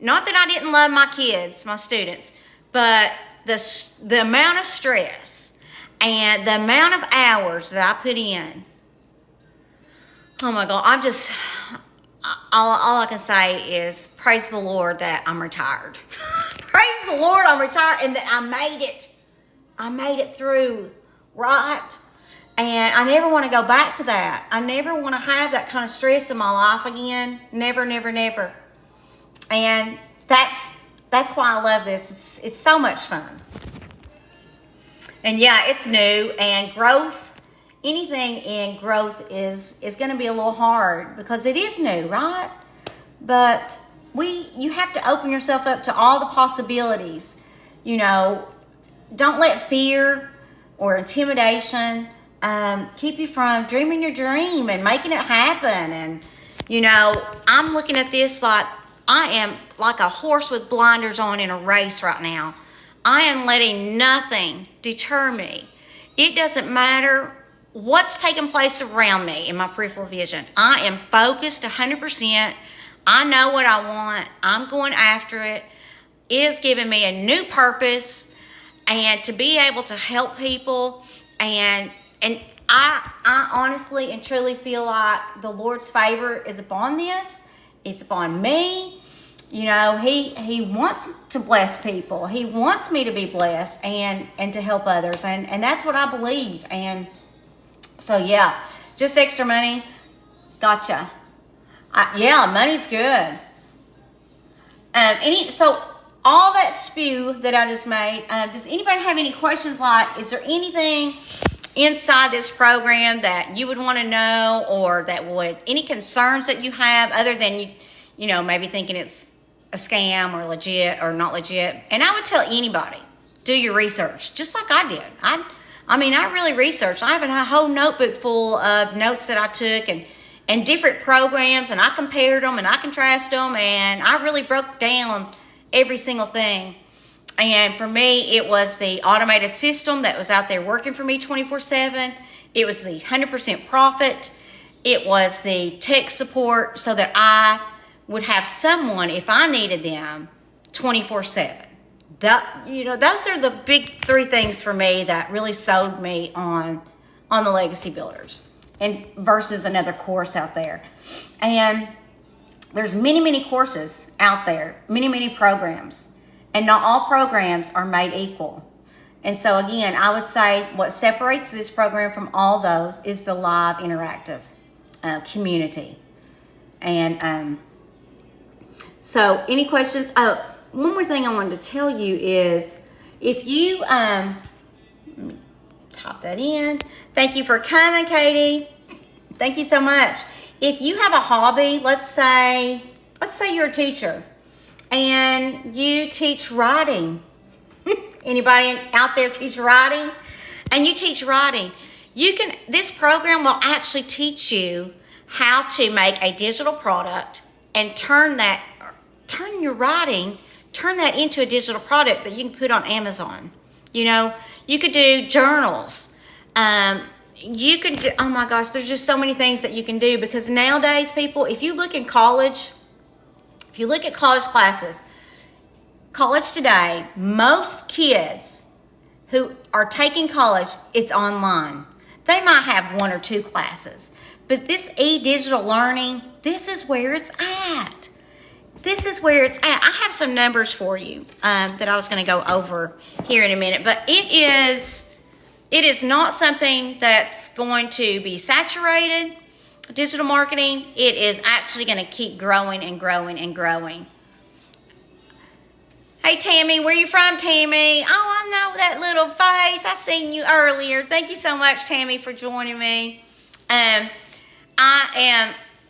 Not that I didn't love my kids, my students, but the amount of stress and the amount of hours that I put in. Oh my God, all I can say is praise the Lord that I'm retired. Praise the Lord I'm retired and that I made it. I made it through, right? And I never want to go back to that. I never want to have that kind of stress in my life again. Never, never, never. And that's why I love this. It's so much fun. And yeah, it's new, and growth, anything in growth is going to be a little hard because it is new, right? But you have to open yourself up to all the possibilities. You know, don't let fear or intimidation keep you from dreaming your dream and making it happen. You know, I'm looking at this like I am like a horse with blinders on in a race right now. I am letting nothing deter me. It doesn't matter what's taking place around me in my peripheral vision. I am focused 100%. I know what I want. I'm going after it. It has given me a new purpose, and to be able to help people, and I honestly and truly feel like the Lord's favor is upon this. It's upon me. You know, he wants to bless people. He wants me to be blessed and to help others. And that's what I believe. And so, yeah, just extra money. Gotcha. Yeah, money's good. So all that spew that I just made, does anybody have any questions? Like, is there anything inside this program that you would want to know, or that would, any concerns that you have other than you know, maybe thinking it's a scam or legit or not legit? And I would tell anybody, do your research, just like I did. I mean, I really researched. I have a whole notebook full of notes that I took and different programs, and I compared them and I contrasted them, and I really broke down every single thing. And for me, it was the automated system that was out there working for me 24/7. It was the 100% profit. It was the tech support so that I would have someone, if I needed them, 24/7. You know, those are the big three things for me that really sold me on the Legacy Builders, and versus another course out there. And there's many courses out there, many programs, and not all programs are made equal. And so again, I would say what separates this program from all those is the live interactive community. And so any questions? One more thing I wanted to tell you is, if you let me top that in. Thank you for coming, Katie. Thank you so much. If you have a hobby, let's say you're a teacher and you teach writing. Anybody out there teach writing? And you teach writing. This program will actually teach you how to make a digital product and turn your writing, turn that into a digital product that you can put on Amazon. You know, you could do journals. You could do, oh my gosh, there's just so many things that you can do, because nowadays, people, if you look at college classes, college today, most kids who are taking college, it's online. They might have one or two classes, but this digital learning, this is where it's at. This is where it's at. I have some numbers for you that I was going to go over here in a minute, but it is not something that's going to be saturated. Digital marketing, it is actually going to keep growing and growing and growing. Hey, Tammy, where you from, Tammy? Oh, I know that little face. I seen you earlier. Thank you so much, Tammy, for joining me. I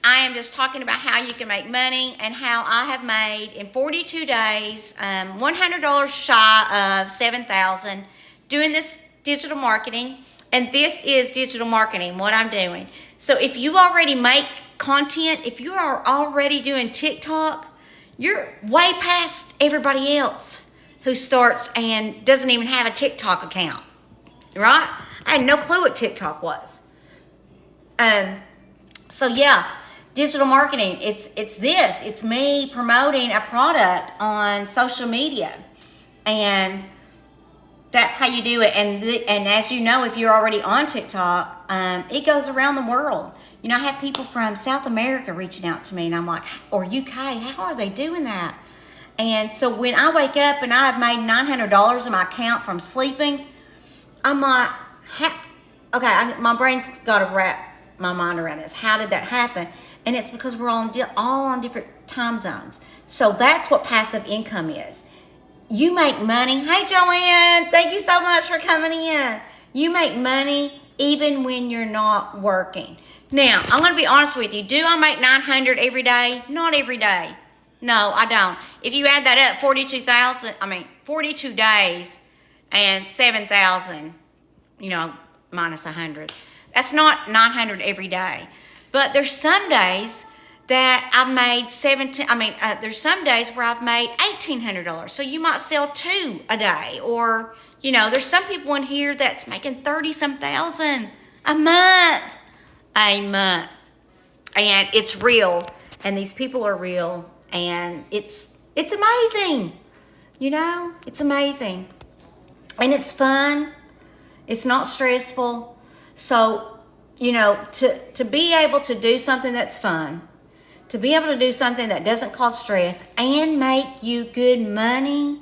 am just talking about how you can make money, and how I have made in 42 days $100 shy of $7,000 doing this digital marketing. And this is digital marketing, what I'm doing. So if you already make content, if you are already doing TikTok, you're way past everybody else who starts and doesn't even have a TikTok account, right? I had no clue what TikTok was. So yeah, digital marketing, it's me promoting a product on social media, and that's how you do it. And as you know, if you're already on TikTok, it goes around the world. You know, I have people from South America reaching out to me, and I'm like, or UK, how are they doing that? And so when I wake up and I have made $900 in my account from sleeping, I'm like, okay, my brain's got to wrap my mind around this. How did that happen? And it's because we're all on different time zones. So that's what passive income is. You make money. Hey, Joanne, thank you so much for coming in. You make money even when you're not working. Now, I'm going to be honest with you. Do I make $900 every day? Not every day. No, I don't. If you add that up, 42 days and 7,000, you know, minus 100. That's not $900 every day. But there's some days that I've made there's some days where I've made $1,800. So you might sell 2 a day, or, there's some people in here that's making 30-some thousand a month. And it's real, and these people are real, and it's amazing. It's amazing. And it's fun. It's not stressful. So, to be able to do something that's fun, to be able to do something that doesn't cause stress and make you good money,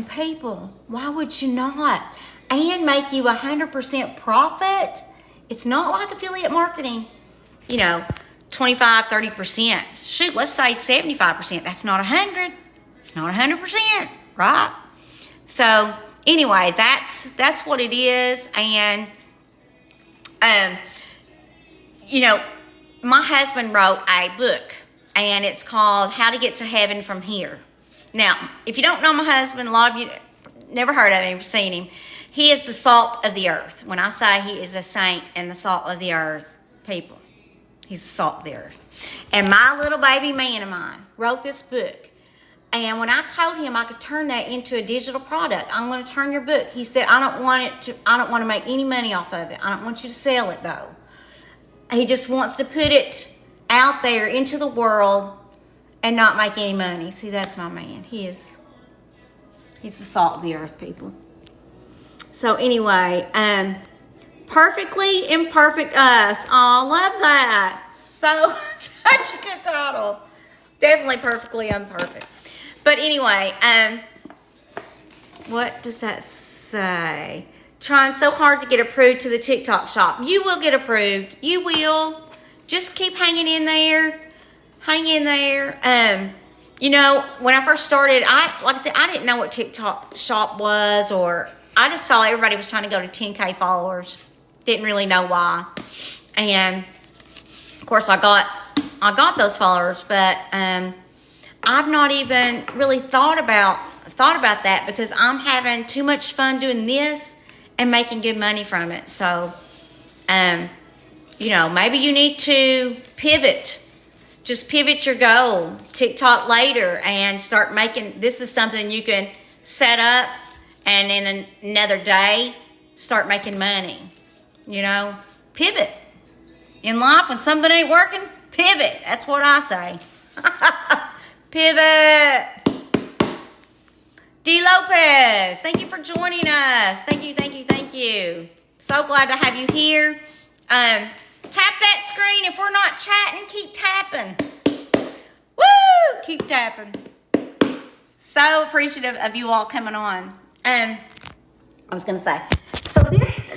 people, why would you not? And make you 100% profit. It's not like affiliate marketing, 25, 30%. Shoot, let's say 75%. That's not 100. It's not 100%, right? So anyway, that's what it is. And, my husband wrote a book, and it's called How to Get to Heaven from Here. Now, if you don't know my husband, a lot of you never heard of him, seen him. He is the salt of the earth. When I say he is a saint and the salt of the earth, people, he's the salt of the earth. And my little baby man of mine wrote this book. And when I told him I could turn that into a digital product, I'm going to turn your book. He said, I don't want to make any money off of it. I don't want you to sell it though. He just wants to put it out there into the world and not make any money. See, that's my man. He's the salt of the earth, people. So anyway, Perfectly Imperfect Us. Oh, love that. So, such a good title. Definitely Perfectly Imperfect. But anyway, what does that say? Trying so hard to get approved to the TikTok shop. You will get approved. You will. Just keep hanging in there. Hang in there. When I first started, I didn't know what TikTok shop was, or I just saw everybody was trying to go to 10K followers. Didn't really know why. And of course I got those followers, but I've not even really thought about that, because I'm having too much fun doing this and making good money from it. So, maybe you need to pivot. Just pivot your goal. TikTok later and start making, this is something you can set up and in another day, start making money. Pivot. In life, when something ain't working, pivot. That's what I say. Pivot. D. Lopez, thank you for joining us. Thank you. So glad to have you here. Tap that screen. If we're not chatting, keep tapping. Woo! Keep tapping. So appreciative of you all coming on. I was going to say, so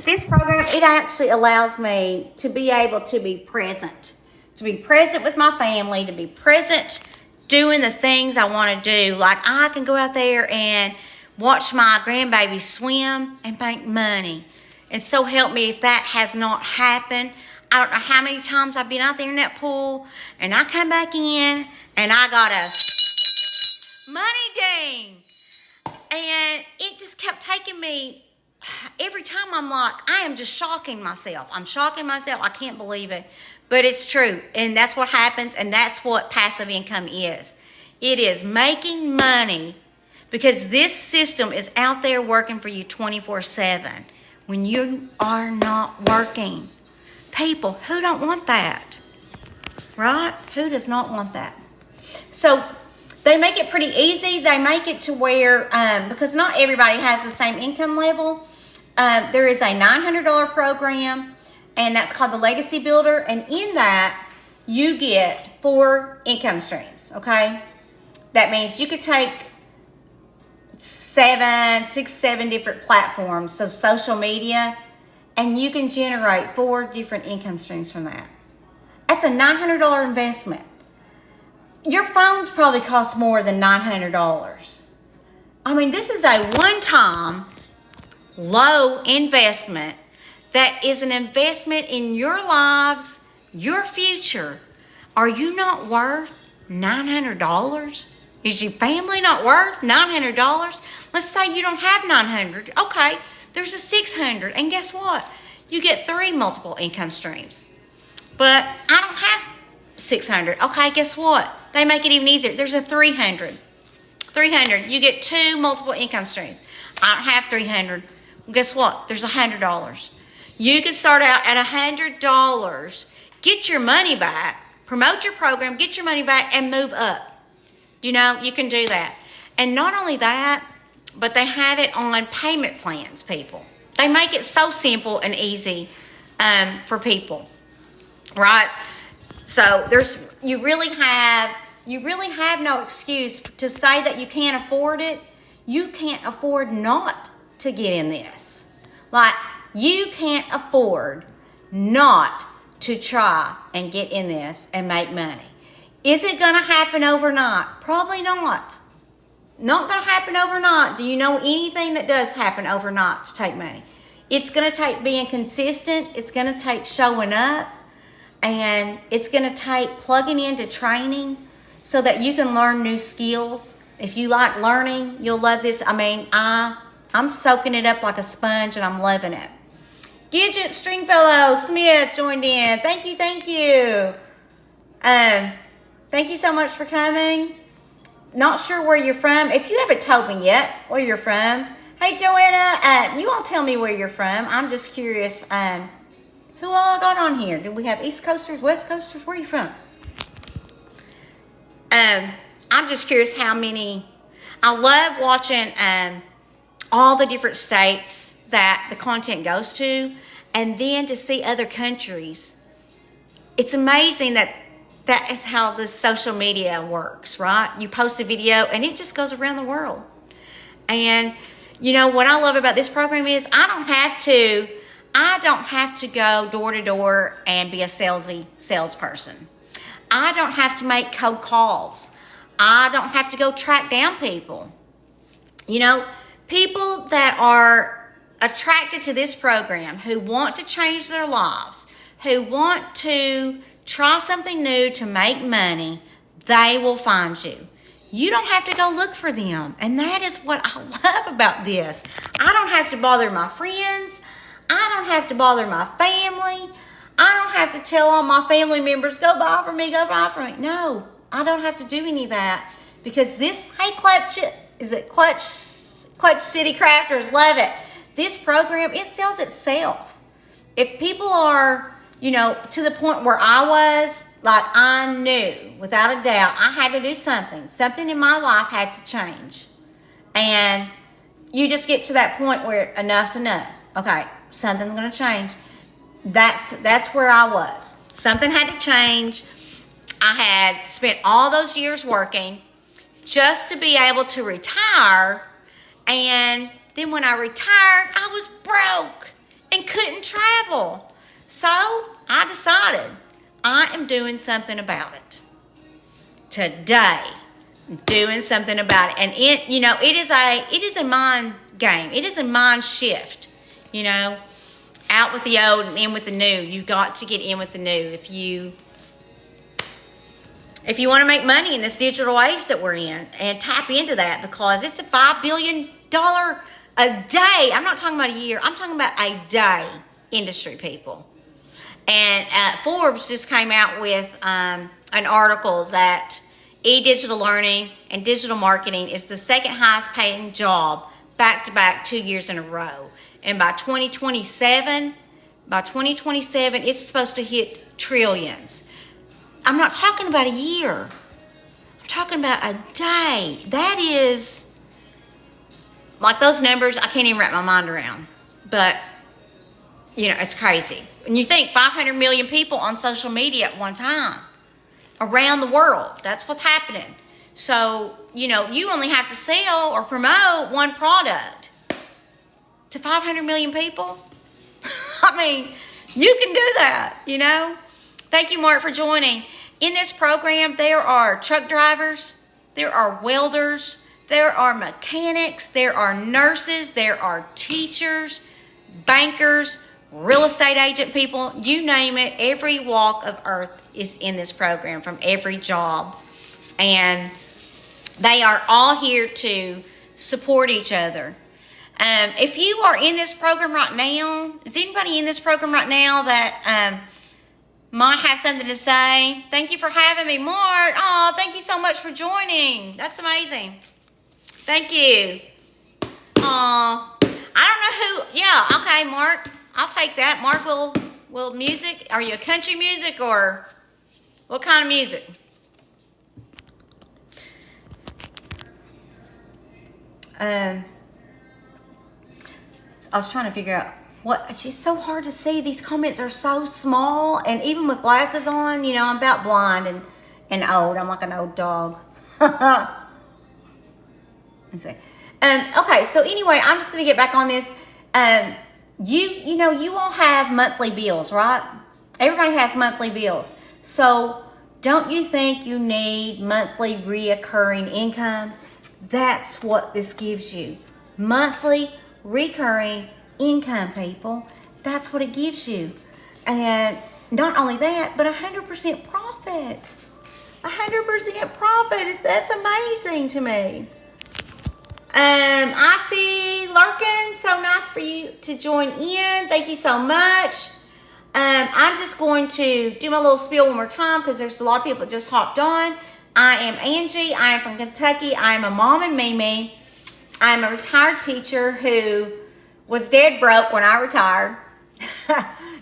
this program, it actually allows me to be able to be present. To be present with my family, to be present doing the things I want to do. Like, I can go out there and watch my grandbaby swim and make money. And so help me if that has not happened. I don't know how many times I've been out there in that pool, and I come back in and I got a money ding. And it just kept taking me, every time I'm like, I am just shocking myself. I can't believe it. But it's true. And that's what happens. And that's what passive income is. It is making money because this system is out there working for you 24/7 when you are not working. People, who don't want that? Right? Who does not want that? So they make it pretty easy. They make it to where, because not everybody has the same income level, there is a $900 program, and that's called the Legacy Builder. And in that, you get 4 income streams, okay? That means you could take 7 different platforms, so social media, and you can generate 4 different income streams from that. That's a $900 investment. Your phones probably cost more than $900. I mean, this is a one-time, low investment that is an investment in your lives, your future. Are you not worth $900? Is your family not worth $900? Let's say you don't have $900. Okay, there's a $600. And guess what? You get 3 multiple income streams. But I don't have $600. Okay, guess what? They make it even easier. There's a $300. You get 2 multiple income streams. I don't have $300. Well, guess what? There's $100. You could start out at $100, get your money back, promote your program, get your money back, and move up. You can do that. And not only that, but they have it on payment plans, people. They make it so simple and easy for people, right? So you really have no excuse to say that you can't afford it. You can't afford not to get in this. Like, you can't afford not to try and get in this and make money. Is it going to happen overnight? Probably not. Not going to happen overnight. Do you know anything that does happen overnight to take money? It's going to take being consistent. It's going to take showing up. And it's going to take plugging into training so that you can learn new skills. If you like learning, you'll love this. I mean, I'm soaking it up like a sponge, and I'm loving it. Gidget Stringfellow Smith joined in. Thank you. Thank you so much for coming. Not sure where you're from. If you haven't told me yet where you're from, hey Joanna, you all tell me where you're from. I'm just curious. Who all got on here? Do we have East Coasters, West Coasters? Where are you from? I'm just curious how many. I love watching all the different states that the content goes to, and then to see other countries. It's amazing that is how the social media works, right? You post a video and it just goes around the world. And what I love about this program is I don't have to go door to door and be a salesperson. I don't have to make cold calls. I don't have to go track down people. People that are attracted to this program, who want to change their lives, who want to try something new to make money, they will find you. You don't have to go look for them. And that is what I love about this. I don't have to bother my friends. I don't have to bother my family. I don't have to tell all my family members, go buy for me, go buy for me. No, I don't have to do any of that, because this, hey, Clutch City Crafters, love it. This program, it sells itself. If people are, to the point where I was, like, I knew without a doubt I had to do something. Something in my life had to change. And you just get to that point where enough's enough. Okay, something's going to change. That's where I was. Something had to change. I had spent all those years working just to be able to retire. And then when I retired, I was broke and couldn't travel. So I decided I am doing something about it. Today, doing something about it. And it is a mind game. It is a mind shift. Out with the old and in with the new. You got to get in with the new. If you want to make money in this digital age that we're in, and tap into that, because it's a $5 billion a day. I'm not talking about a year. I'm talking about a day industry, people. And Forbes just came out with an article that e-digital learning and digital marketing is the second highest paying job back-to-back 2 years in a row. And by 2027, it's supposed to hit trillions. I'm not talking about a year. I'm talking about a day. That is, like, those numbers, I can't even wrap my mind around. But, it's crazy. And you think 500 million people on social media at one time around the world. That's what's happening. So, you only have to sell or promote one product to 500 million people. I mean, you can do that, Thank you, Mark, for joining. In this program, there are truck drivers, there are welders, there are mechanics, there are nurses, there are teachers, bankers, real estate agent people, you name it. Every walk of earth is in this program, from every job. And they are all here to support each other. If you are in this program right now, is anybody in this program right now that might have something to say. Thank you for having me, Mark. Oh, thank you so much for joining. That's amazing. Thank you. Oh, I don't know who. Yeah, okay, Mark. I'll take that. Mark, will music? Are you a country music or what kind of music? I was trying to figure out what. It's just so hard to see. These comments are so small, and even with glasses on, you know, I'm about blind and old. I'm like an old dog. Let me see. Okay, so anyway, I'm just gonna get back on this. You know, you all have monthly bills, right? Everybody has monthly bills. So don't you think you need monthly reoccurring income? That's what this gives you. Monthly recurring income, people. That's what it gives you. And not only that, but 100% profit. 100% profit. That's amazing to me. I see Lurkin. So nice for you to join in. Thank you so much. I'm just going to do my little spiel one more time because there's a lot of people that just hopped on. I am Angie. I am from Kentucky. I am a mom and Mimi. I am a retired teacher who was dead broke when I retired.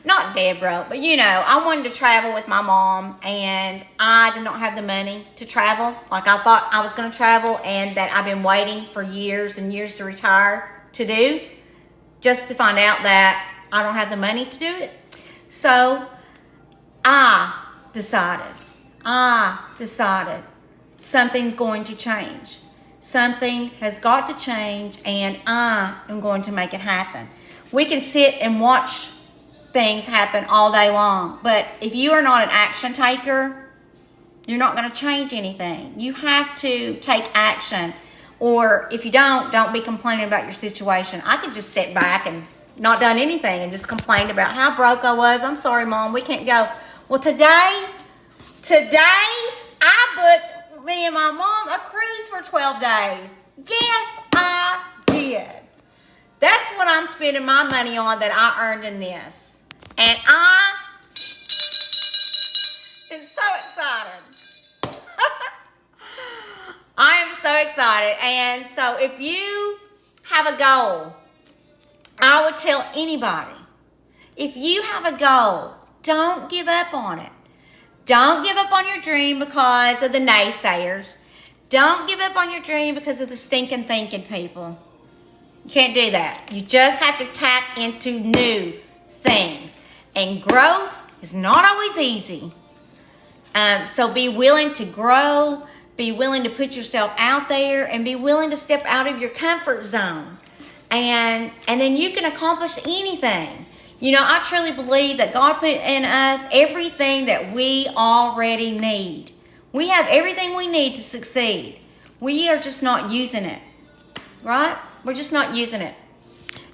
Not dead broke, but you know, I wanted to travel with my mom and I did not have the money to travel like I thought I was going to travel and that I've been waiting for years and years to retire to do, just to find out that I don't have the money to do it. So I decided something's going to change. Something has got to change and I am going to make it happen. We can sit and watch things happen all day long, but if you are not an action taker, you're not going to change anything. You have to take action, or if you don't be complaining about your situation. I could just sit back and not done anything and just complain about how broke I was. I'm sorry, Mom, we can't go. Well, today I booked me and my mom a cruise for 12 days. Yes, I did. That's what I'm spending my money on that I earned in this. And I am so excited. I am so excited. And so if you have a goal, I would tell anybody, if you have a goal, don't give up on it. Don't give up on your dream because of the naysayers. Don't give up on your dream because of the stinking thinking people. You can't do that. You just have to tap into new things. And growth is not always easy. So be willing to grow. Be willing to put yourself out there and be willing to step out of your comfort zone. And then you can accomplish anything. You know, I truly believe that God put in us everything that we already need. We have everything we need to succeed. We are just not using it, right? We're just not using it.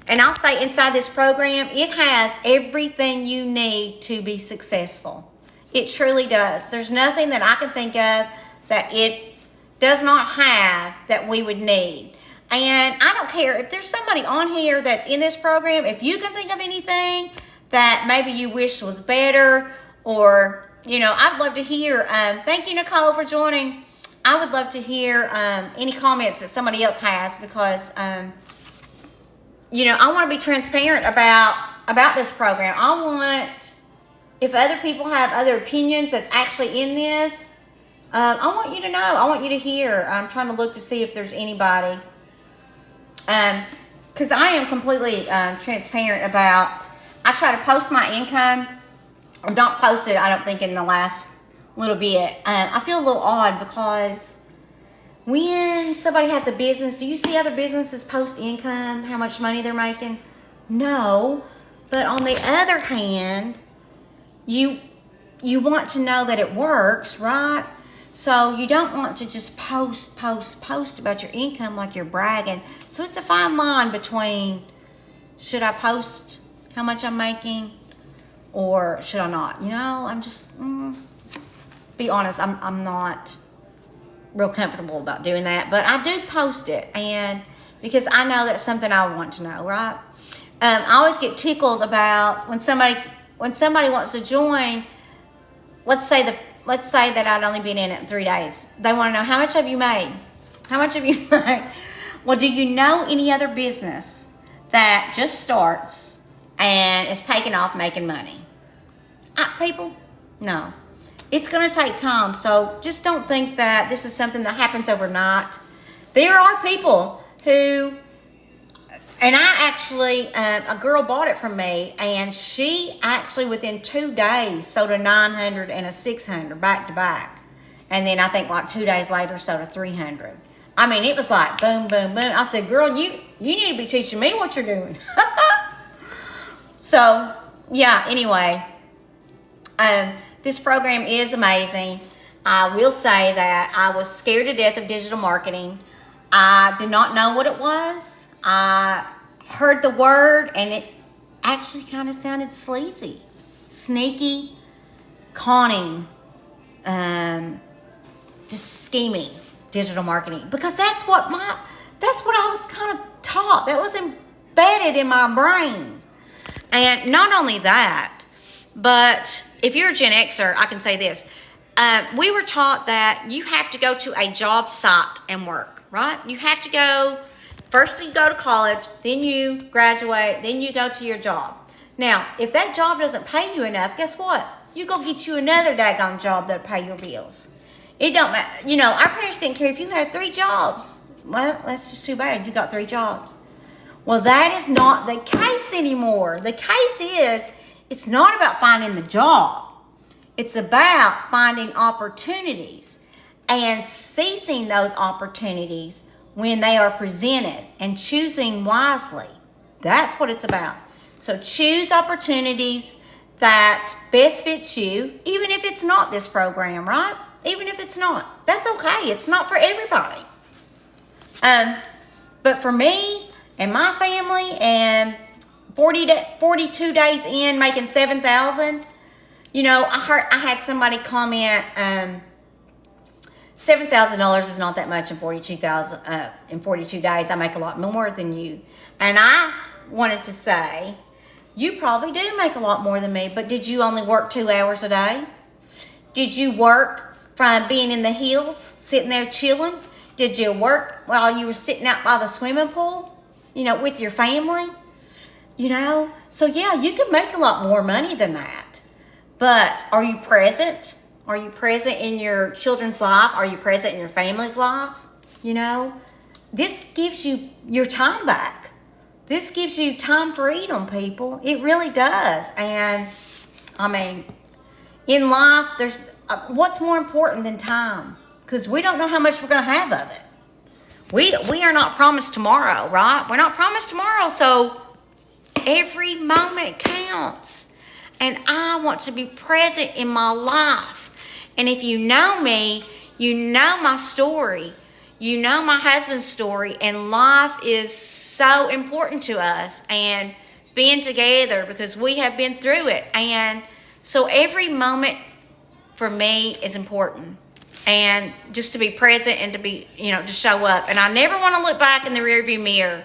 And I'll say inside this program, it has everything you need to be successful. It truly does. There's nothing that I can think of that it does not have that we would need. And I don't care if there's somebody on here that's in this program, if you can think of anything that maybe you wish was better, or, you know, I'd love to hear. Thank you, Nicole, for joining. I would love to hear any comments that somebody else has because, you know, I want to be transparent about this program. I want, if other people have other opinions that's actually in this, I want you to know. I want you to hear. I'm trying to look to see if there's anybody. Because I am completely transparent about, I try to post my income. I don't post it, I don't think, in the last little bit. I feel a little odd because when somebody has a business, do you see other businesses post income, how much money they're making? No. But on the other hand, you want to know that it works, right? So you don't want to just post about your income like you're bragging. So it's a fine line between, should I post how much I'm making or should I not? You know, I'm just, be honest, I'm not real comfortable about doing that. But I do post it, and because I know that's something I want to know, right? I always get tickled about when somebody wants to join let's say that I'd only been in it 3 days. They want to know, how much have you made? How much have you made? Well, do you know any other business that just starts and is taking off making money? People, no. It's going to take time. So just don't think that this is something that happens overnight. There are people who, and I actually, a girl bought it from me, and she actually within 2 days sold a 900 and a 600 back to back. And then I think like 2 days later sold a 300. I mean, it was like boom, boom, boom. I said, girl, you need to be teaching me what you're doing. So, yeah, anyway, this program is amazing. I will say that I was scared to death of digital marketing. I did not know what it was. I heard the word, and it actually kind of sounded sleazy, sneaky, conning, just scheming. Digital marketing, because that's what I was kind of taught. That was embedded in my brain. And not only that, but if you're a Gen Xer, I can say this. We were taught that you have to go to a job site and work, right? You have to go, first you go to college, then you graduate, then you go to your job. Now, if that job doesn't pay you enough, guess what? You go get you another daggone job that'll pay your bills. It don't matter. You know, our parents didn't care if you had 3 jobs. Well, that's just too bad. You got 3 jobs. Well, that is not the case anymore. The case is, it's not about finding the job. It's about finding opportunities and seizing those opportunities when they are presented and choosing wisely. That's what it's about. So choose opportunities that best fits you, even if it's not this program, right? Even if it's not, that's okay. It's not for everybody. But for me and my family, and 42 days in, making $7,000. You know, I had somebody comment, $7,000 is not that much in 42 days. I make a lot more than you. And I wanted to say, you probably do make a lot more than me, but did you only work 2 hours a day? Did you work from being in the hills, sitting there chilling? Did you work while you were sitting out by the swimming pool, you know, with your family? You know, so yeah, you can make a lot more money than that. But are you present? Are you present in your children's life? Are you present in your family's life? You know, this gives you your time back. This gives you time freedom, people. It really does. And I mean, in life, there's what's more important than time? Because we don't know how much we're going to have of it. We are not promised tomorrow, right? We're not promised tomorrow, so every moment counts. And I want to be present in my life. And if you know me, you know my story. You know my husband's story. And life is so important to us. And being together, because we have been through it. And so every moment for me is important, and just to be present and to be, you know, to show up. And I never want to look back in the rearview mirror.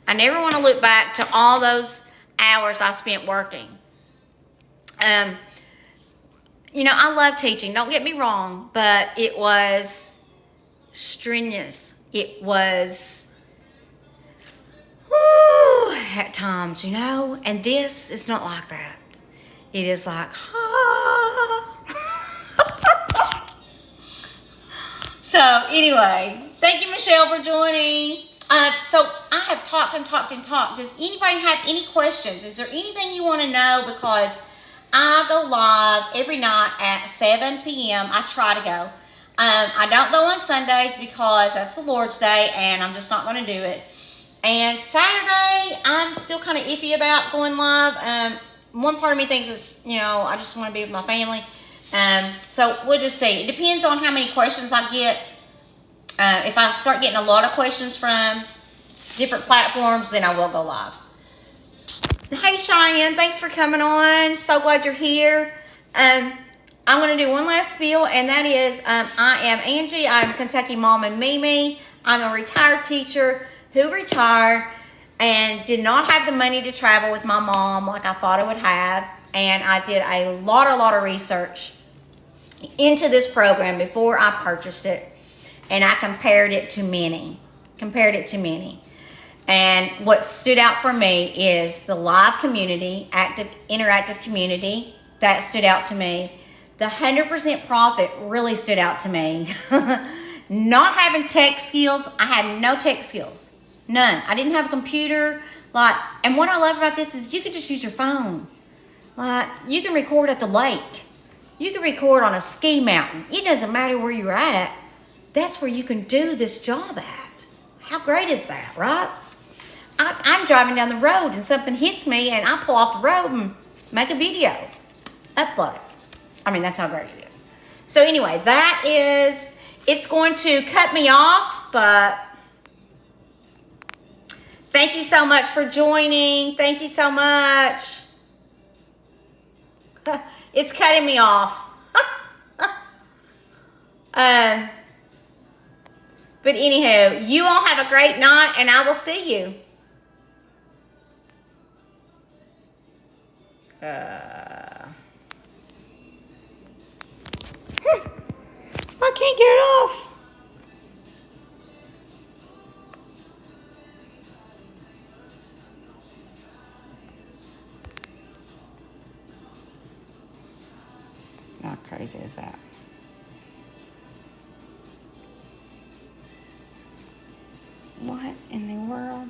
I never want to look back to all those hours I spent working. You know, I love teaching. Don't get me wrong, but it was strenuous. It was, at times, you know. And this is not like that. It is like, So anyway, thank you, Michelle, for joining. So I have talked and talked and talked. Does anybody have any questions? Is there anything you want to know? Because I go live every night at 7 p.m. I try to go. I don't go on Sundays because that's the Lord's Day, and I'm just not going to do it. And Saturday, I'm still kind of iffy about going live. One part of me thinks it's, you know, I just want to be with my family. So we'll just see. It depends on how many questions I get. If I start getting a lot of questions from different platforms, then I will go live. Hey Cheyenne, thanks for coming on. So glad you're here. I'm going to do one last spiel, and that is, I am Angie. I'm Kentucky Mom and Mimi. I'm a retired teacher who retired and did not have the money to travel with my mom like I thought I would have. And I did a lot of research into this program before I purchased it, and I compared it to many. And what stood out for me is the live community, active, interactive community. That stood out to me. The 100% profit really stood out to me. Not having tech skills, I had no tech skills, none. I didn't have a computer. And what I love about this is you can just use your phone. You can record at the lake. You can record on a ski mountain. It doesn't matter where you're at. That's where you can do this job at. How great is that, right? I'm driving down the road and something hits me and I pull off the road and make a video, upload it. I mean, that's how great it is. So anyway, it's going to cut me off, but thank you so much for joining. Thank you so much. It's cutting me off. But anyhow, you all have a great night and I will see you. I can't get it off. How crazy is that? What in the world?